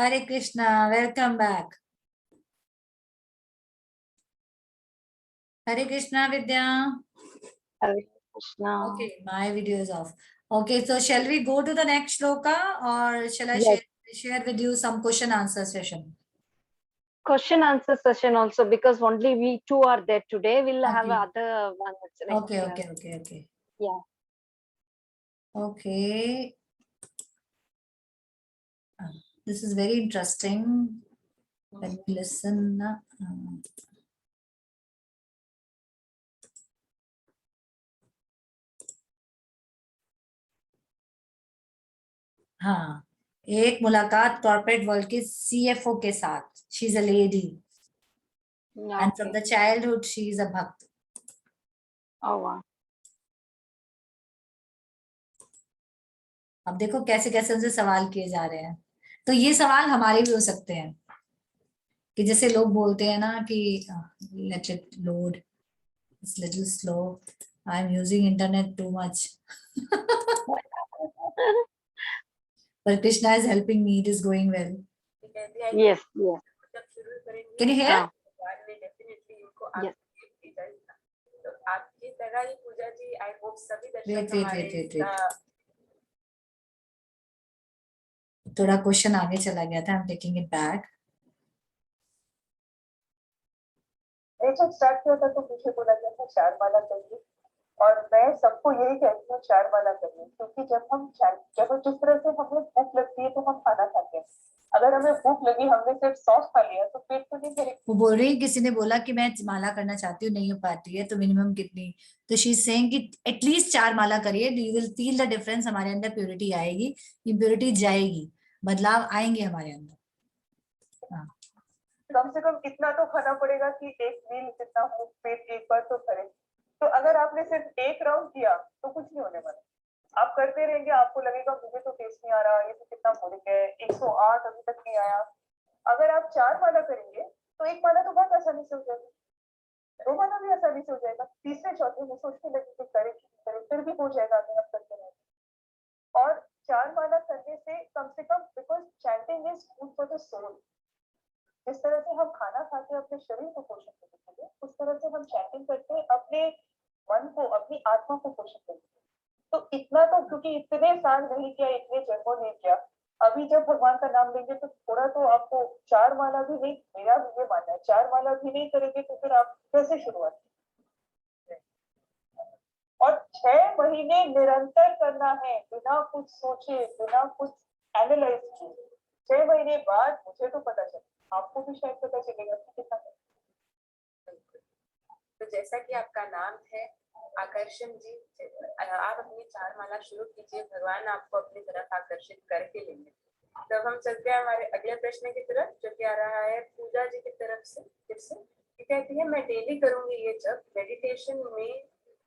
Hare Krishna, welcome back. Hare Krishna, Vidya. Hare Krishna. Okay, my video is off. Okay, so shall we go to the next shloka, or shall I Yes. share with you some question answer session? Question answer session also, because only we two are there today. We'll have Okay. other one. Okay. Yeah. Okay. This is very interesting. When we listen. हाँ, एक मुलाकात corporate world के CFO के साथ. She's a lady. Yeah, And from the childhood, she is a bhakt. Oh wow. अब देखो कैसे कैसे उनसे सवाल किए जा रहे हैं. तो ये सवाल हमारे भी हो सकते हैं कि जैसे लोग बोलते हैं ना कि let it load, it's little slow, I am using internet too much. But Krishna is helping me, it is going well. Yes. Can you hear? Yes. आपकी तरह ही पूजा जी, आई होप सभी दर्शक Wait. थोड़ा क्वेश्चन आगे चला गया था. I am taking it back. जब स्टार्ट किया था तो मुझे बोला गया था 4 माला करिए, और मैं सबको यही कहती हूँ 4 माला करिए, क्योंकि जब जिस तरह से हमें भूख लगती है तो हम खाना खाते हैं. अगर हमें भूख लगी, हमने सिर्फ सॉस खा लिया तो पेट तो नहीं भरेगा. वो बोल रही, किसी ने बोला कि मैं माला करना चाहती हूँ, नहीं हो पाती है, तो मिनिमम कितनी? तो शी इज सेइंग कि एटलीस्ट 4 माला करिए. You will feel the difference. हमारे अंदर प्योरिटी आएगी, इम्प्योरिटी जाएगी, बदलाव आएंगे हमारे अंदर. कम से कम इतना तो खाना पड़ेगा कि एक मील जितना हो, पेट एक बार तो भरे. तो अगर आपने सिर्फ एक राउंड किया तो कुछ नहीं होने वाला. आप करते रहेंगे, आपको लगेगा मुझे तो टेस्ट नहीं आ रहा, ये तो कितना बोरिंग है, 108 अभी तक नहीं आया. अगर आप 4 माला करेंगे तो एक माला तो बहुत आसानी से हो जाएगा, 2 माला भी आसानी से हो जाएगा, तीसरे चौथे में सोचने लगे करें फिर भी हो जाएगा अगर आप करते रहेंगे. और 4 माला करने से कम, because chanting is food for the soul. जिस तरह से हम खाना खाते हैं अपने शरीर को पोषण देने के लिए, उस तरह से हम चैंटिंग करते हैं अपने मन को, अपनी आत्मा को पोषण देने के लिए. तो इतना तो, क्योंकि इतने साल नहीं किया, इतने जन्मों नहीं किया, अभी जब भगवान का नाम लेंगे तो थोड़ा तो आपको 4 माला भी नहीं, मेरा भी ये मानना है, 4 माला भी नहीं करेंगे तो फिर आप कैसे शुरुआत. और 6 महीने निरंतर करना है, बिना कुछ सोचे, बिना कुछ एनालाइज किए. 6 महीने बाद मुझे तो पता चला, आपको भी शायद पता चलेगा कि कितना. तो जैसा कि आपका नाम है आकर्षण जी, आप अपनी 4 माला शुरू कीजिए, भगवान आपको अपनी तरफ आकर्षित करके लेंगे. तब हम चलते हैं हमारे अगले प्रश्न की तरफ, जो कि आ रहा है पूजा जी की तरफ से. फिर से कहती है, मैं डेली करूंगी ये जब मेडिटेशन में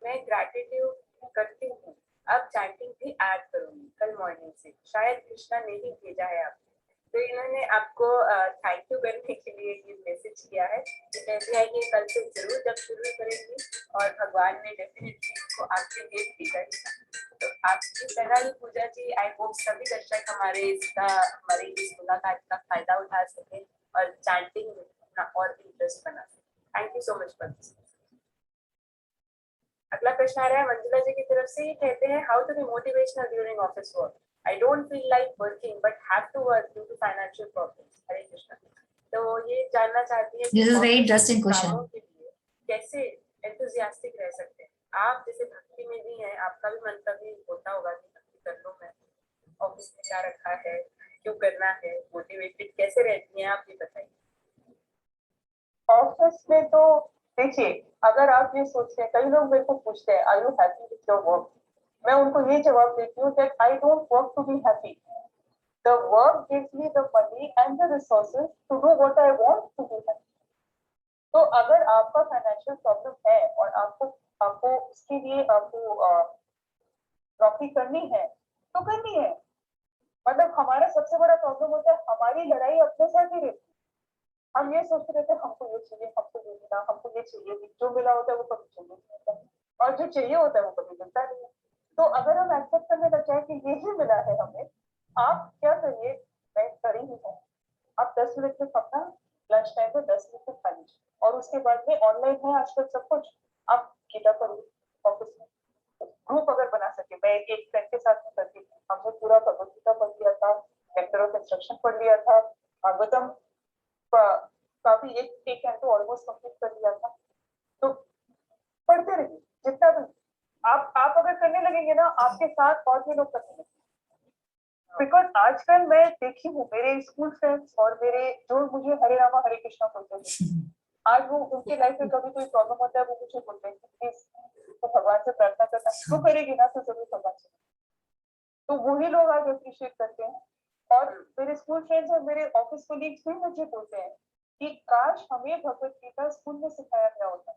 मैं ग्रैटिट्यूड करती हूँ, अब चैंटिंग भी ऐड करूंगी कल मॉर्निंग से, शायद कृष्णा ने ही भेजा है आपको. तो इन्होंने आपको थैंक यू करने के लिए ये मैसेज किया है. कहती है कि कल से जरूर जब शुरू करेंगी, और भगवान ने डेफिनेटली इसको आपके लिए भेजा ही. तो आपकी तरह ही पूजा जी, आई होप सभी दर्शक हमारी इस मुलाकात का फायदा उठा सके और चैंटिंग में अपना और इंटरेस्ट बना सके. Thank you so much for this. अगला प्रश्न आ रहा है मंजुला जी की तरफ से. ये कहते हैं, how to be motivational during office work. I don't feel like working but have to work due to financial problems. हरे कृष्णा. तो ये जानना चाहती है This is a very interesting question. कैसे enthusiastic रह सकते हैं. आप जैसे भक्ति में भी हैं, आपका भी मन कभी होता होगा कि भक्ति कर लो, मैं ऑफिस में क्या रखा है, क्यों करना है, मोटिवेटेड कैसे रहती हैं आप, ये बताइए. ऑफिस में तो देखिए, अगर आप ये सोचते हैं, कई लोग मेरे को पूछते हैं, are you happy with your work. मैं उनको ये जवाब देती हूँ that I don't work to be happy. The work gives me the money and the resources to do what I want to be happy. तो अगर आपका फाइनेंशियल प्रॉब्लम है और आपको इसके लिए आपको नौकरी करनी है तो करनी है. मतलब हमारा सबसे बड़ा प्रॉब्लम होता है, हमारी लड़ाई अपने साथ ही रहती है. हम ये सोचते रहते हैं, हमको ये चाहिए, हमको ये मिला, हमको ये चाहिए. जो मिला होता है वो कभी चाहिए नहीं होता, और जो चाहिए होता है वो कभी मिलता नहीं है. तो अगर हम एक्सेप्ट करने लग जाए कि यही मिला है हमें, आप क्या करिए, मैं कर ही हूँ, बाद में ऑनलाइन है आजकल सब कुछ, आप गिटहब पर ऑफिस में ग्रुप अगर बना सके, मैं एक फ्रेंड के साथ में करती थी, हमने पूरा भगवद गीता पढ़ लिया था, नेक्टर ऑफ इंस्ट्रक्शन पढ़ लिया था, भागवतम काफी एक कैंटो ऑलमोस्ट कंप्लीट कर लिया था। तो पढ़ते रहिए जितना भी आप अगर करने लगेंगे ना, आपके साथ और भी लोग करने लगेंगे। बिकॉज आजकल मैं देखी हूँ मेरे स्कूल फ्रेंड्स और मेरे जो मुझे हरे रामा हरे कृष्णा बोलते थे, आज वो उनके लाइफ में कभी कोई प्रॉब्लम होता है, वो मुझे बोलते हैं प्लीज तो भगवान से प्रार्थना करना, तो करेगी ना तो जरूर भगवान से। तो वही लोग आज अप्रिशिएट करते हैं। और मेरे स्कूल फ्रेंड्स और मेरे ऑफिस कोलीग्स भी मुझे बोलते हैं कि काश हमें भगवद गीता स्कूल में सिखाया गया होता,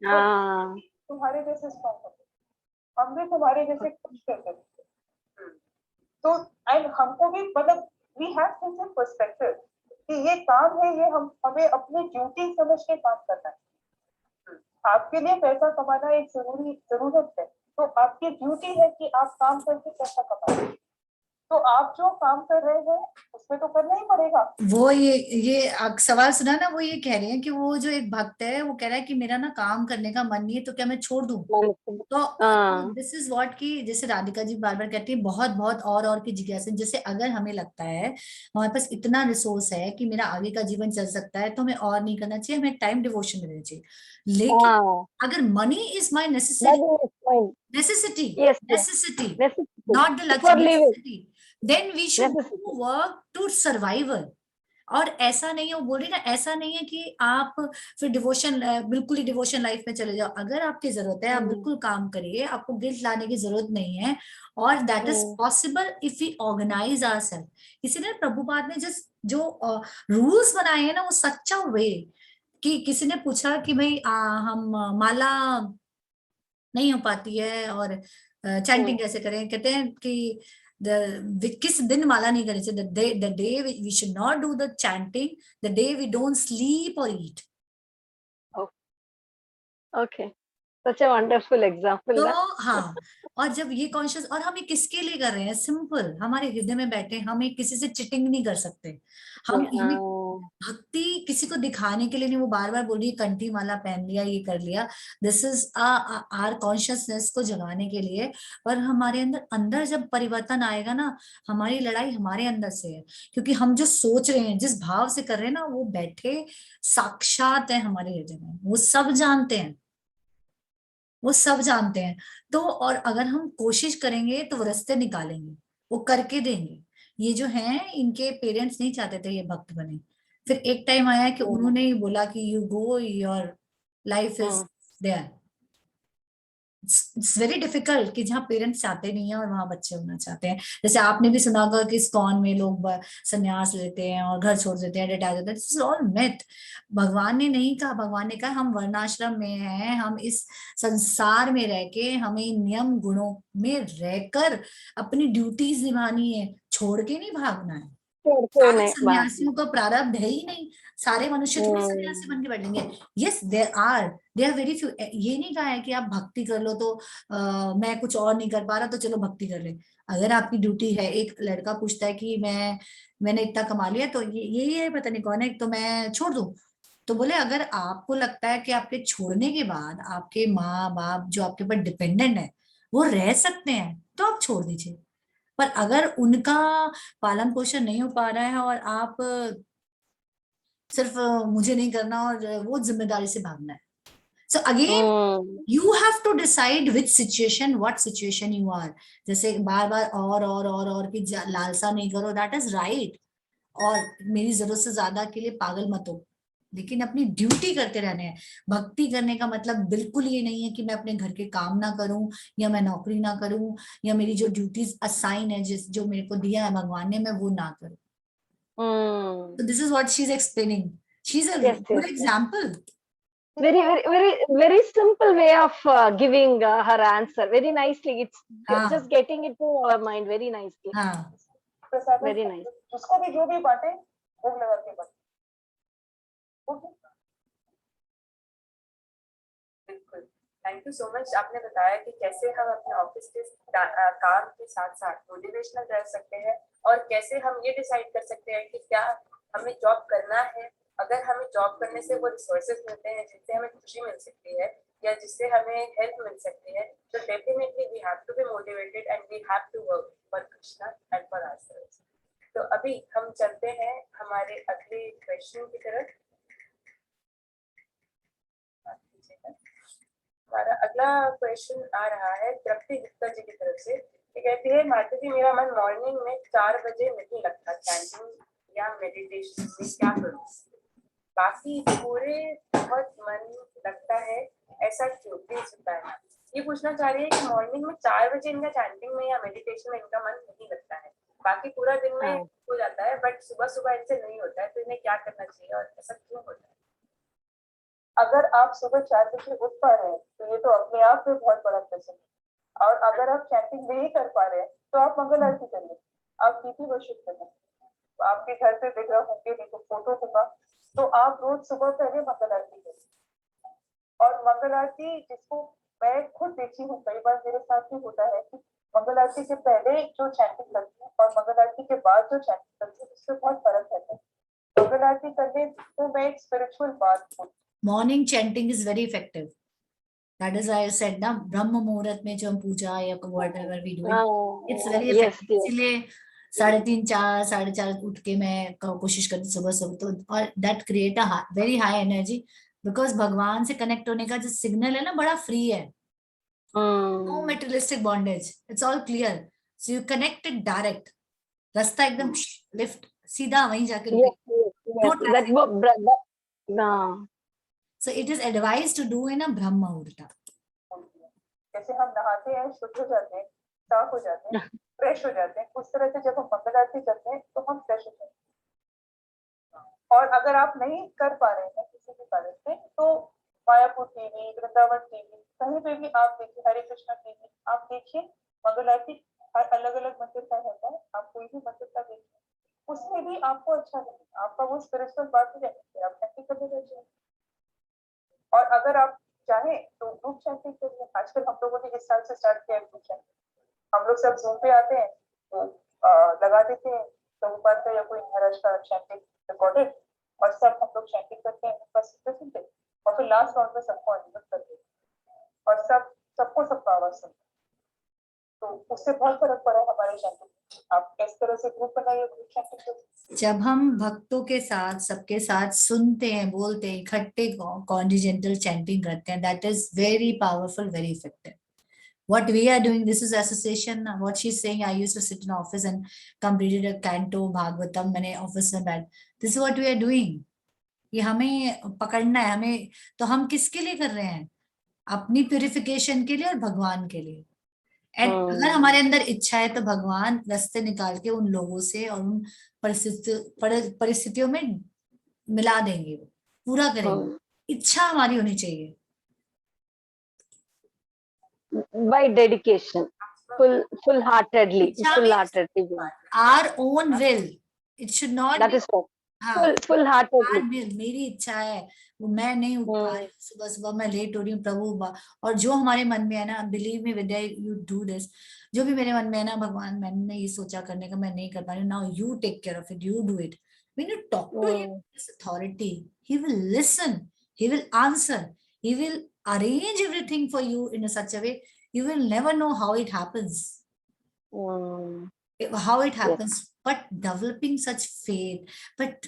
हाँ, तुम्हारे जैसे स्ट्रॉन्ग होते, हम भी तुम्हारे जैसे कुछ करते थे। तो एंड हमको भी मतलब we have things in perspective कि ये काम है, ये हमें अपनी ड्यूटी समझ के काम करना है। आपके लिए पैसा कमाना एक जरूरत है, तो आपकी ड्यूटी है कि आप काम करके पैसा कमाएं। तो आप जो काम कर रहे हैं उसमें तो करना ही पड़ेगा। वो ये सवाल सुना ना, वो ये कह रहे हैं कि वो जो एक भक्त है वो कह रहा है कि मेरा ना काम करने का मन नहीं है, तो क्या मैं छोड़ दूं? तो हाँ, दिस इज व्हाट की जैसे राधिका जी बार बार कहती है, बहुत बहुत और की जिज्ञासा। जैसे अगर हमें लगता है हमारे पास इतना रिसोर्स है कि मेरा आगे का जीवन चल सकता है, तो हमें और नहीं करना चाहिए, हमें टाइम डिवोशन में देना चाहिए। लेकिन हाँ, अगर money is my that is fine. Necessity Yes, yes, necessity necessity not the for लक्ष्य, living, necessity, then we should necessity. Work to survival. और ऐसा नहीं है, वो बोल रही ना, ऐसा नहीं है कि आप फिर डिवोशन बिल्कुल ही डिवोशन लाइफ में चले जाओ। अगर आपकी जरूरत है, आप बिल्कुल काम करिए, आपको गिल्ट लाने की जरूरत नहीं है। और that is possible if we organise ourselves. इसीलिए प्रभुपाद ने जिस जो रूल्स बनाए हैं ना, वो सच्चा वे कि किसी ने पूछा कि भाई हम माला नहीं हो पाती है और चैंटिंग कैसे करें, कहते हैं कि किस दिन माला नहीं करनी चाहिए, the day we should not do the chanting, the day we don't sleep और eat. Okay, such a wonderful example, तो ना? हाँ, और जब ये कॉन्शियस, और हम ये किसके लिए कर रहे हैं, सिंपल हमारे हृदय में बैठे, हम एक किसी से चिटिंग नहीं कर सकते। हम हमें भक्ति किसी को दिखाने के लिए नहीं, वो बार बार बोल रही है कंठी माला पहन लिया, ये कर लिया, दिस इज आर कॉन्शियसनेस को जगाने के लिए। पर हमारे अंदर अंदर जब परिवर्तन आएगा ना, हमारी लड़ाई हमारे अंदर से है, क्योंकि हम जो सोच रहे हैं, जिस भाव से कर रहे हैं ना, वो बैठे साक्षात है हमारे हृदय में, वो सब जानते हैं, वो सब जानते हैं। तो और अगर हम कोशिश करेंगे तो वो रास्ते निकालेंगे, वो करके देंगे। ये जो है, इनके पेरेंट्स नहीं चाहते थे ये भक्त बने, फिर एक टाइम आया कि उन्होंने ही बोला कि you go, your life is there. It's very difficult कि जहाँ पेरेंट्स चाहते नहीं है और वहां बच्चे होना चाहते हैं। जैसे आपने भी सुना होगा कि इस्कॉन में लोग संन्यास लेते हैं और घर छोड़ देते हैं, रिटायर होते हैं, दिस इज ऑल मिथ। भगवान ने नहीं कहा, भगवान ने कहा हम वर्णाश्रम में हैं, हम इस संसार में रह के हमें नियम गुणों में रहकर अपनी ड्यूटीज निभानी है, छोड़ के नहीं भागना है। सारे सन्यासियों का प्रारब्ध है ही नहीं, सारे मनुष्य थोड़ी सन्यासी बन के बैठेंगे। Yes there are very few. ये नहीं कहा है कि आप भक्ति कर लो तो मैं कुछ और नहीं कर पा रहा तो चलो भक्ति कर ले। अगर आपकी ड्यूटी है, एक लड़का पूछता है कि मैंने इतना कमा लिया तो ये पता नहीं कौन है, तो मैं छोड़ दूं। तो बोले अगर आपको लगता है कि आपके छोड़ने के बाद आपके माँ बाप जो आपके ऊपर डिपेंडेंट है वो रह सकते हैं, तो आप छोड़ दीजिए। पर अगर उनका पालन पोषण नहीं हो पा रहा है और आप सिर्फ मुझे नहीं करना और वो जिम्मेदारी से भागना है, so again you have to decide which situation, what situation you are. जैसे बार बार और की लालसा नहीं करो, दैट इज राइट। और मेरी जरूरत से ज्यादा के लिए पागल मत हो, लेकिन अपनी ड्यूटी करते रहने हैं। भक्ति करने का मतलब बिल्कुल ये नहीं है कि मैं अपने घर के काम ना करूं या मैं नौकरी ना करूं या मेरी जो ड्यूटीज असाइन है, जो मेरे को दिया है भगवान ने, मैं वो ना करूं। So this is what she's explaining. She's a good example. Very simple way of giving her answer. Very nicely. It's just getting it to our mind very nicely. Very nice. उसको भी जो भी बांटे भोग लगा के बांटे। बिल्कुल, थैंक यू सो मच। आपने बताया कि कैसे हम अपने ऑफिस के काम के साथ साथ मोटिवेशनल रह सकते हैं और कैसे हम ये डिसाइड कर सकते हैं कि क्या हमें जॉब करना है अगर हमें जॉब करने से वो रिसोर्सेज मिलते हैं जिससे हमें खुशी मिल सकती है या जिससे हमें हेल्प मिल सकती है, तो definitely we have to be motivated and we have to work for Krishna and for ourselves. तो अभी हम चलते हैं हमारे अगले क्वेश्चन की तरफ। हमारा अगला क्वेश्चन आ रहा है तृप्ति गुप्ता जी की तरफ से। ये कहती है, माता जी मेरा मन मॉर्निंग में 4 बजे नहीं लगता चैंटिंग या मेडिटेशन में, क्या करूं? बाकी पूरे बहुत मन लगता है, ऐसा क्यों? प्लीज बताना। ये पूछना चाह रही है कि मॉर्निंग में 4 बजे इनका चैंटिंग में या मेडिटेशन में इनका मन नहीं लगता है, बाकी पूरा दिन में हो जाता है, बट सुबह सुबह इनसे नहीं होता है, तो इन्हें क्या करना चाहिए और ऐसा क्यों होता है? अगर आप सुबह 4 बजे उठ पा रहे हैं तो ये तो अपने आप में बहुत बड़ा प्रश्न है। और अगर आप चैंटिंग नहीं कर पा रहे हैं तो आप मंगल आरती करिए, आप कीर्ति वर्शिप करिए। तो आपके घर पे विग्रह होंगे, नहीं तो फोटो होगा, तो आप रोज सुबह पहले मंगल आरती करिए। और मंगल आरती जिसको मैं खुद देखी हूँ, कई बार मेरे साथ भी होता है कि मंगल आरती के पहले जो चैंटिंग करती है और मंगल आरती के बाद जो चैंटिंग करती है उससे बहुत फर्क रहता है। मंगल आरती करने तो मैं एक स्पिरिचुअल बात बोलती हूँ। Morning chanting is very effective, that is I said ना, ब्रह्म मुहूर्त में जो हम पूजा या whatever we do it's very effective. इसलिए 3:30 4 4:30 उठ के मैं कोशिश करती सुबह सुबह, तो और that create a very high energy, because भगवान से कनेक्ट होने का जो सिग्नल है ना बड़ा फ्री है, no materialistic bondage, it's all clear, so you connected direct, रास्ता एकदम लिफ्ट सीधा वहीं जाके रुकेगा। So it is advised to do in a Brahma Muhurta. जैसे हम नहाते हैं, शुद्ध हो जाते हैं, साफ हो जाते हैं, फ्रेश हो जाते हैं, उस तरह से जब हम मंगल आरती करते हैं तो हम फ्रेश हो जाते हैं। और अगर आप नहीं कर पा रहे हैं किसी भी कारण से, तो मायापुर टीवी, वृंदावन टीवी, कहीं पे भी आप देखिए, हरे कृष्णा टीवी आप देखिए, मंगल आरती हर अलग अलग मंदिर का रहता है, आप कोई भी मंदिर का देखिए, उसमें भी आपको अच्छा लगेगा, आपका वो स्पिरिचुअल बात हो जाएगी, आप हैप्पी करने लग जाएंगे। और अगर आप चाहें तो ग्रुप चैंटिंग करिए, आजकल हम लोगों ने इस साल से स्टार्ट किया है ग्रुप चैंटिंग। हम लोग सब जूम पे आते हैं तो लगा देते हैं प्रभुपाद का या कोई महाराज का चैंटिंग रिकॉर्डेड, और सब हम लोग चैंटिंग करते हैं, बस सुनते, और फिर लास्ट राउंड में सबको अनम्यूट कर देते हैं और सबको सबका आवाज सुनते, तो उससे बहुत फर्क पड़ा हमारे चैंटिंग। आप इस तरह से ग्रुप बनाइए, ग्रुप चैंटिंग। जब हम भक्तों के साथ सबके साथ सुनते हैं, बोलते हैं, इकट्ठे कॉन्टिजेंटल चैंटिंग करते हैं, that is very powerful, very effective. What we are doing, this is association, what she's saying, I used to sit in office and completed a canto Bhagavatam, मैंने ऑफिस में बैठ, this is what we are doing. ये हमें पकड़ना है, हमें, तो हम किसके लिए कर रहे हैं? अपनी प्यूरिफिकेशन के लिए और भगवान के लिए। एंड अगर हमारे अंदर इच्छा है तो भगवान रास्ते निकाल के उन लोगों से और उन परिस्थितियों में मिला देंगे, वो पूरा करेंगे। इच्छा हमारी होनी चाहिए, by dedication, full-heartedly. our own will, it should not that be, is so full-heartedly. मेरी इच्छा है, वो मैं नहीं उठ पा रही, सुबह सुबह मैं लेट हो रही हूँ प्रभु, और जो हमारे मन में है ना, believe me Vidya, you do this, जो भी मेरे मन में है ना, भगवान मैंने ये सोचा करने का, मैं नहीं कर पा रही हूँ, now you take care of it, you do it. When you talk to him, his authority, he will listen, he will answer, he will arrange everything for you in such a way, you will never know how it happens. How it happens, but developing such faith, but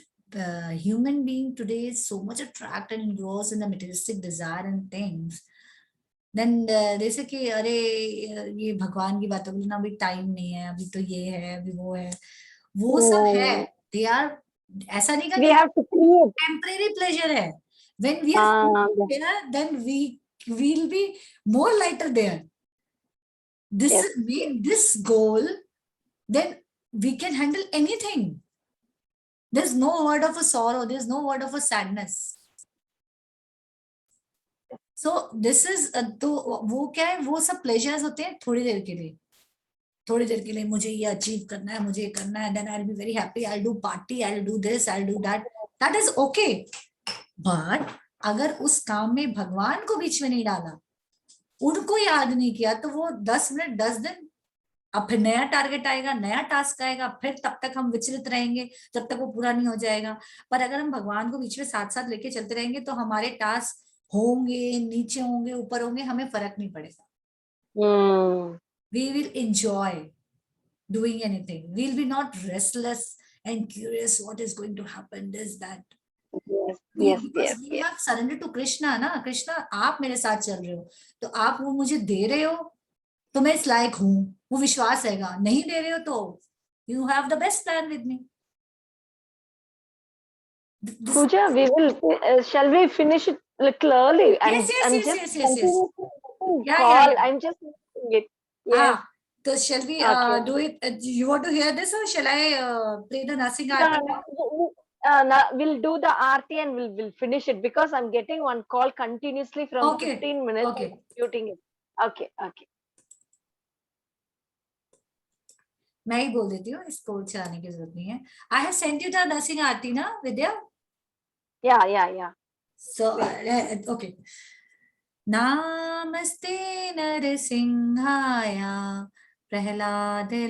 human being today is so much attracted and engrossed in the materialistic desire and things, then जैसे कि अरे ये भगवान की बातों के लिए ना अभी टाइम नहीं है, अभी तो ये है, अभी वो है, वो सब है, they are, ऐसा नहीं we have to create temporary pleasure है, when we are there, then we will be more lighter there. This make this goal, then we can handle anything. There's no word of a sorrow, there's no word of a sadness. So this is तो वो क्या है, वो सब pleasures होते हैं थोड़ी देर के लिए, थोड़ी देर के लिए मुझे ये अचीव करना है, मुझे ये करना है, then I'll be very happy, I'll do party, I'll do this, I'll do that, that is okay. But अगर उस काम में भगवान को बीच में नहीं डाला, उनको याद नहीं किया, तो वो 10 मिनट 10 दिन अब फिर नया टारगेट आएगा, नया टास्क आएगा, फिर तब तक हम विचलित रहेंगे जब तक वो पूरा नहीं हो जाएगा। पर अगर हम भगवान को बीच में साथ साथ लेके चलते रहेंगे तो हमारे टास्क होंगे, नीचे होंगे, ऊपर होंगे, हमें फर्क नहीं पड़ेगा। We will enjoy doing anything. We'll be not restless and curious what is going to happen, this, that. Because we have surrendered to Krishna ना, कृष्णा आप मेरे साथ चल रहे हो तो आप वो मुझे दे रहे हो तो मैं इस लायक हूँ, वो विश्वास रहेगा। नहीं दे रहे हो तो you have the best plan with me. Pooja, we will. Shall we finish it little early? Yes. Yeah. I'm just it. Yeah. So shall we do it? You want to hear this or shall I play the Nasing Aarti? We'll do the Aarti and we'll finish it because I'm getting one call continuously from 15 minutes. Okay. Muting it. Okay. मैं ही बोल देती हूँ, इसको चलाने की जरूरत नहीं है। I have sent you the Nasing Aarti ना विद्या? Yeah. So okay. नामस्ते नरसिंहाया प्रह्लादलाददायिने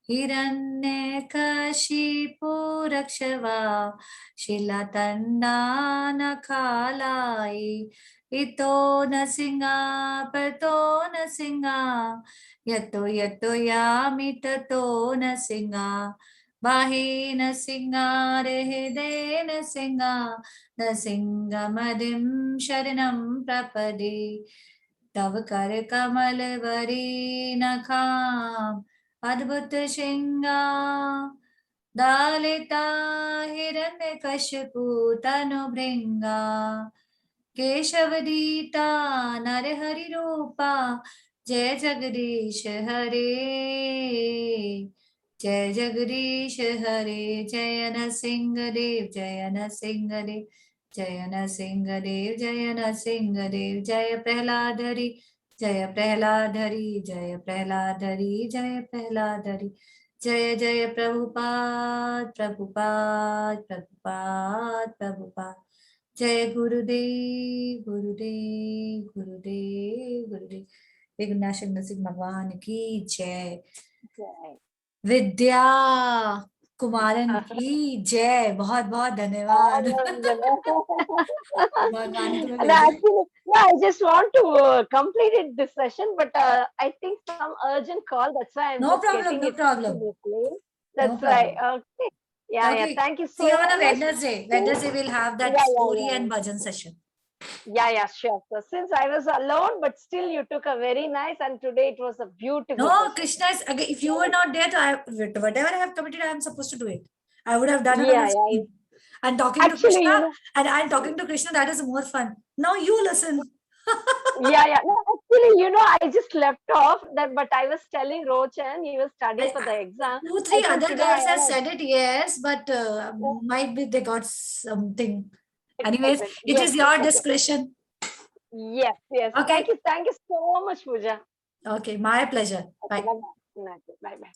हिरण्यकशिपु रक्षवा शिलातण्डानखालाय इतो नसिंहा पतो नसिंहा यतो यामि ततो नसिंहा बाहेन सिंगारे हृदयेन सिंहा नसिंहमदिं शरणं प्रपदे तव कर कमल वरी नखाम अद्भुत सिंहा दालिता हिरण्यकशिपु तनु भृंगा केशवदीता नरहरि रूपा जय जगदीश हरे जय जगदीश हरे जय नरसिंहदेव जय नरसिंहदेव जय नरसिंहदेव जय नरसिंहदेव जय प्रहलादहरि जय प्रहलादहरि जय प्रहलादहरि जय प्रहलादहरि जय जय प्रभुपाद प्रभुपाद प्रभुपाद प्रभुपाद जय गुरुदेव गुरुदेव गुरुदेव गुरुदेव। विघ्नेश नरसिंह भगवान की जय। विद्या कुमारन की जय। बहुत बहुत धन्यवाद। I just want to complete this session, but I think some urgent call. That's why I'm no problem. That's right. Okay. Yeah. Thank you so much. See you on a Wednesday. Wednesday we'll have that story and bhajan session. Yeah, sure. So since I was alone, but still you took a very nice, and today it was a beautiful. No, session. Krishna is again. If you were not there, whatever I have committed, I am supposed to do it. I would have done it on the screen. And talking to Krishna, and I'm talking to Krishna, that is more fun. Now you listen. Yeah. No, actually, I just left off that, but I was telling Rochan he was studying for the exam. 2-3 other girls have said it, yes, but might be they got something. Anyways, it is your discretion. Yes. Okay. Thank you so much, Pooja. Okay, my pleasure. Bye. Bye.